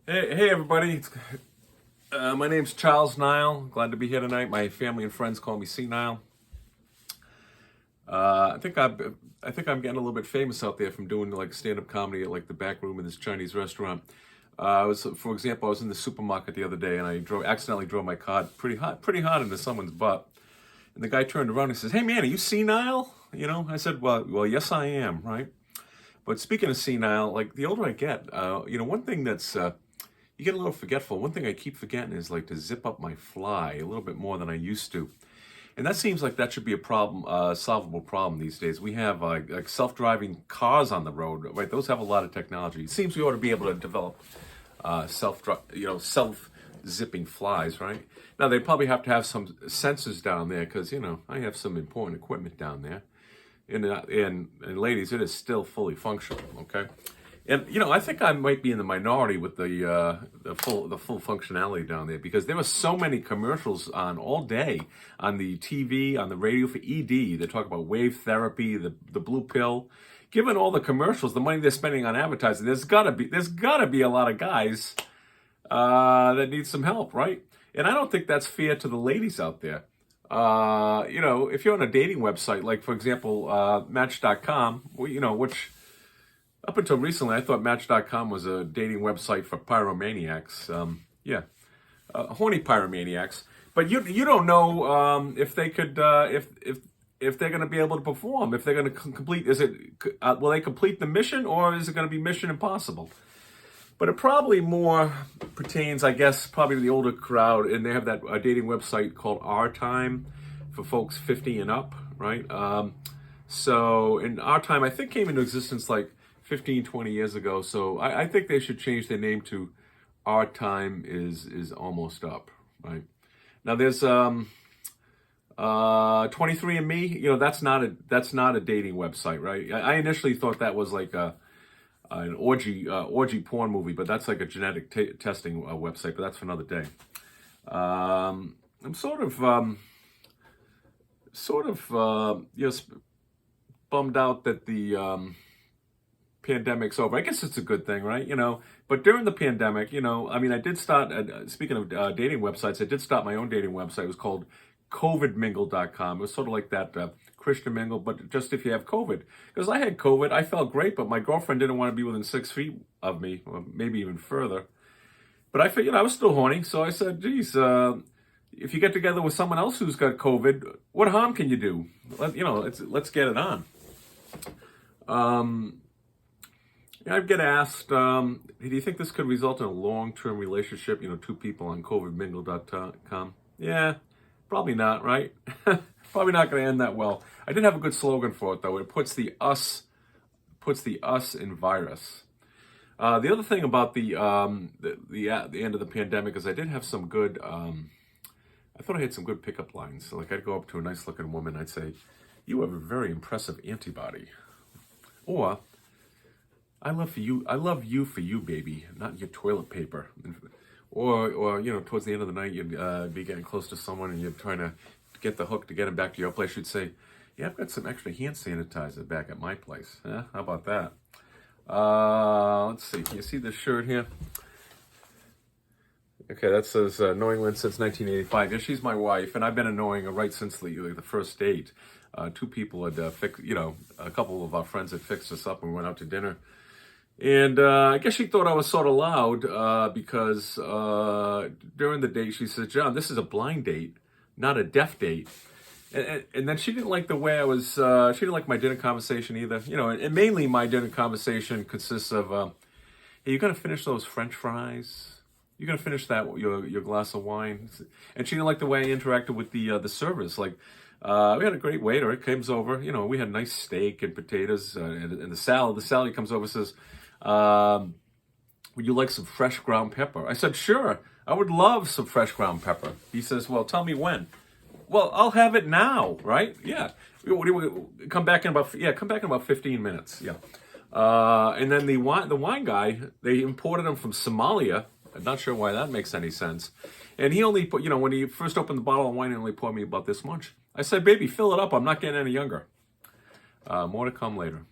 Hey everybody. My name's Charles Nile. Glad to be here tonight. My family and friends call me C Nile. I think I'm getting a little bit famous out there from doing like stand-up comedy at like the back room in this Chinese restaurant. For example, I was in the supermarket the other day and I accidentally drove my car pretty hard into someone's butt. And the guy turned around and says, "Hey man, are you senile?" I said, "Well, yes I am, right?" But speaking of senile, like the older I get, one thing that's you get a little forgetful. One thing I keep forgetting is like to zip up my fly a little bit more than I used to. And that seems like that should be a problem, solvable problem these days. We have like self-driving cars on the road, right? Those have a lot of technology. It seems we ought to be able to develop self-zipping flies, right? Now they probably have to have some sensors down there because I have some important equipment down there. And ladies, it is still fully functional. Okay. And I think I might be in the minority with the full functionality down there because there were so many commercials on all day on the TV, on the radio for ED. They talk about wave therapy, the blue pill. Given all the commercials, the money they're spending on advertising, there's gotta be a lot of guys that need some help, right? And I don't think that's fair to the ladies out there. If you're on a dating website, like for example, Match.com, which up until recently, I thought Match.com was a dating website for pyromaniacs. Horny pyromaniacs. But you don't know if they could if they're going to be able to perform. If they're going to complete, will they complete the mission, or is it going to be Mission Impossible? But it probably more pertains, I guess, probably to the older crowd, and they have that dating website called Our Time for folks 50 and up, right? So in Our Time, I think came into existence like 15, 20 years ago. So I think they should change their name to Our Time is Almost Up, right? Now there's 23andMe. That's not a dating website, right? I initially thought that was like an orgy porn movie, but that's like a genetic testing website. But that's for another day. I'm sort of bummed out that the pandemic's over. I guess it's a good thing, right? But during the pandemic, I did start, speaking of dating websites, I did start my own dating website. It was called COVIDmingle.com. It was sort of like that Christian Mingle, but just if you have COVID. Because I had COVID, I felt great, but my girlfriend didn't want to be within 6 feet of me, or maybe even further. But I figured I was still horny, so I said, geez, if you get together with someone else who's got COVID, what harm can you do? Let's get it on. I get asked, do you think this could result in a long-term relationship? Two people on COVIDmingle.com. Yeah, probably not, right? Probably not going to end that well. I did have a good slogan for it, though. It puts the us in virus. The other thing about the end of the pandemic is I did have some good. I thought I had some good pickup lines. So, like I'd go up to a nice-looking woman, I'd say, "You have a very impressive antibody," or I love you for you, baby, not your toilet paper. Or towards the end of the night, you'd be getting close to someone and you're trying to get the hook to get them back to your place. You'd say, "Yeah, I've got some extra hand sanitizer back at my place." How about that? Let's see. Can you see this shirt here? Okay, that says knowing Lynn since 1985. Yeah, she's my wife, and I've been annoying her right since the first date. Two people had a couple of our friends had fixed us up and we went out to dinner. And I guess she thought I was sort of loud because during the date she said, "John, this is a blind date, not a deaf date." And then she didn't like the way I was, she didn't like my dinner conversation either. And mainly my dinner conversation consists of, "Hey, you going to finish those French fries? You going to finish your glass of wine?" And she didn't like the way I interacted with the servers. Like, we had a great waiter. It comes over. We had nice steak and potatoes and the salad. The salad comes over and says, "Would you like some fresh ground pepper?" I said, "Sure, I would love some fresh ground pepper." He says, "Well, tell me when." "Well, I'll have it now, right?" "Yeah." Come back in about 15 minutes. Yeah. And then the wine guy, they imported him from Somalia. I'm not sure why that makes any sense. And he only put, when he first opened the bottle of wine, he only poured me about this much. I said, "Baby, fill it up. I'm not getting any younger." More to come later.